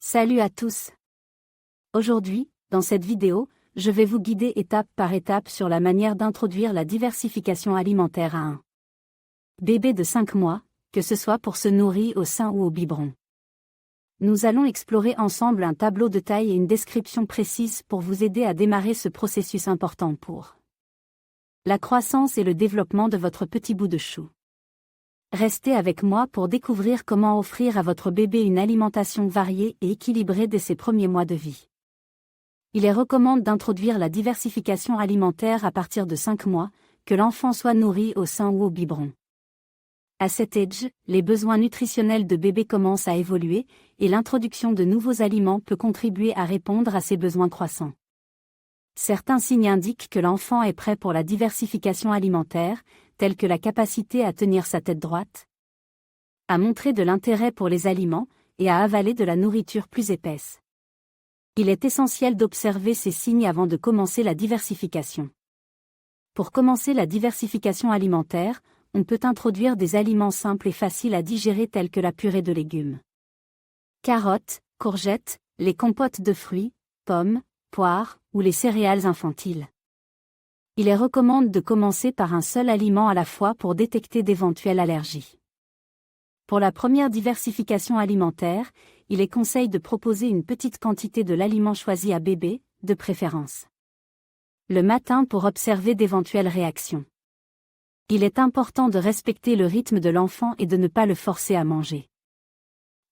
Salut à tous. Aujourd'hui, dans cette vidéo, je vais vous guider étape par étape sur la manière d'introduire la diversification alimentaire à un bébé de 5 mois, que ce soit pour se nourrir au sein ou au biberon. Nous allons explorer ensemble un tableau de taille et une description précise pour vous aider à démarrer ce processus important pour la croissance et le développement de votre petit bout de chou. Restez avec moi pour découvrir comment offrir à votre bébé une alimentation variée et équilibrée dès ses premiers mois de vie. Il est recommandé d'introduire la diversification alimentaire à partir de 5 mois, que l'enfant soit nourri au sein ou au biberon. À cet âge, les besoins nutritionnels de bébé commencent à évoluer, et l'introduction de nouveaux aliments peut contribuer à répondre à ces besoins croissants. Certains signes indiquent que l'enfant est prêt pour la diversification alimentaire, tels que la capacité à tenir sa tête droite, à montrer de l'intérêt pour les aliments, et à avaler de la nourriture plus épaisse. Il est essentiel d'observer ces signes avant de commencer la diversification. Pour commencer la diversification alimentaire, on peut introduire des aliments simples et faciles à digérer tels que la purée de légumes, carottes, courgettes, les compotes de fruits, pommes, poires, ou les céréales infantiles. Il est recommandé de commencer par un seul aliment à la fois pour détecter d'éventuelles allergies. Pour la première diversification alimentaire, il est conseillé de proposer une petite quantité de l'aliment choisi à bébé, de préférence le matin pour observer d'éventuelles réactions. Il est important de respecter le rythme de l'enfant et de ne pas le forcer à manger.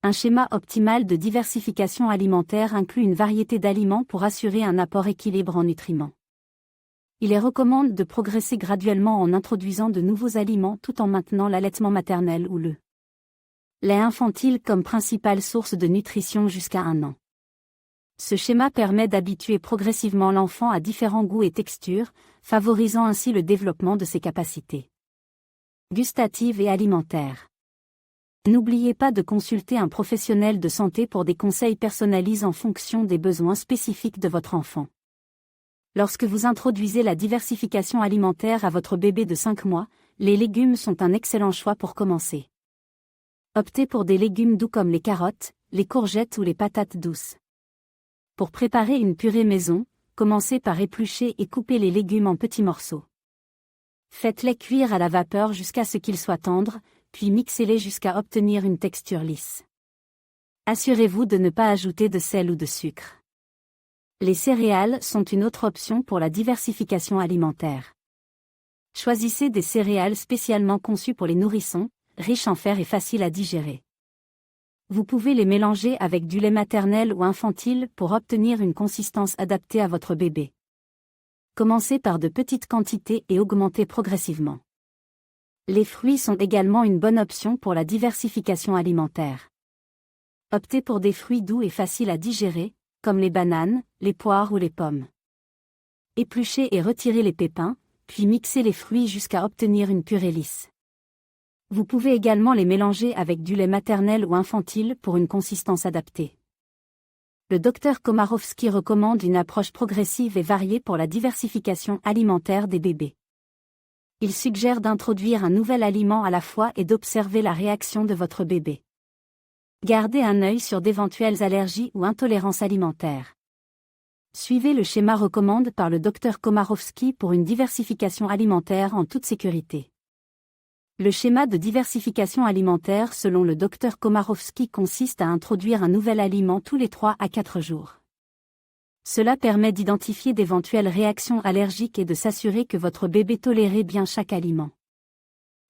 Un schéma optimal de diversification alimentaire inclut une variété d'aliments pour assurer un apport équilibre en nutriments. Il est recommandé de progresser graduellement en introduisant de nouveaux aliments tout en maintenant l'allaitement maternel ou le lait infantile comme principale source de nutrition jusqu'à 1 an. Ce schéma permet d'habituer progressivement l'enfant à différents goûts et textures, favorisant ainsi le développement de ses capacités gustatives et alimentaires. N'oubliez pas de consulter un professionnel de santé pour des conseils personnalisés en fonction des besoins spécifiques de votre enfant. Lorsque vous introduisez la diversification alimentaire à votre bébé de 5 mois, les légumes sont un excellent choix pour commencer. Optez pour des légumes doux comme les carottes, les courgettes ou les patates douces. Pour préparer une purée maison, commencez par éplucher et couper les légumes en petits morceaux. Faites-les cuire à la vapeur jusqu'à ce qu'ils soient tendres, puis mixez-les jusqu'à obtenir une texture lisse. Assurez-vous de ne pas ajouter de sel ou de sucre. Les céréales sont une autre option pour la diversification alimentaire. Choisissez des céréales spécialement conçues pour les nourrissons, riches en fer et faciles à digérer. Vous pouvez les mélanger avec du lait maternel ou infantile pour obtenir une consistance adaptée à votre bébé. Commencez par de petites quantités et augmentez progressivement. Les fruits sont également une bonne option pour la diversification alimentaire. Optez pour des fruits doux et faciles à digérer, comme les bananes, les poires ou les pommes. Épluchez et retirez les pépins, puis mixez les fruits jusqu'à obtenir une purée lisse. Vous pouvez également les mélanger avec du lait maternel ou infantile pour une consistance adaptée. Le Dr Komárowski recommande une approche progressive et variée pour la diversification alimentaire des bébés. Il suggère d'introduire un nouvel aliment à la fois et d'observer la réaction de votre bébé. Gardez un œil sur d'éventuelles allergies ou intolérances alimentaires. Suivez le schéma recommandé par le Dr Komárowski pour une diversification alimentaire en toute sécurité. Le schéma de diversification alimentaire selon le Dr Komárowski consiste à introduire un nouvel aliment tous les 3 à 4 jours. Cela permet d'identifier d'éventuelles réactions allergiques et de s'assurer que votre bébé tolère bien chaque aliment.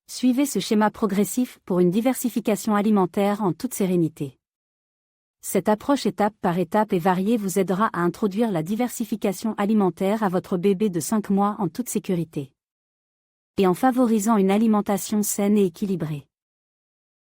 Suivez ce schéma progressif pour une diversification alimentaire en toute sérénité. Cette approche étape par étape et variée vous aidera à introduire la diversification alimentaire à votre bébé de 5 mois en toute sécurité. Et en favorisant une alimentation saine et équilibrée.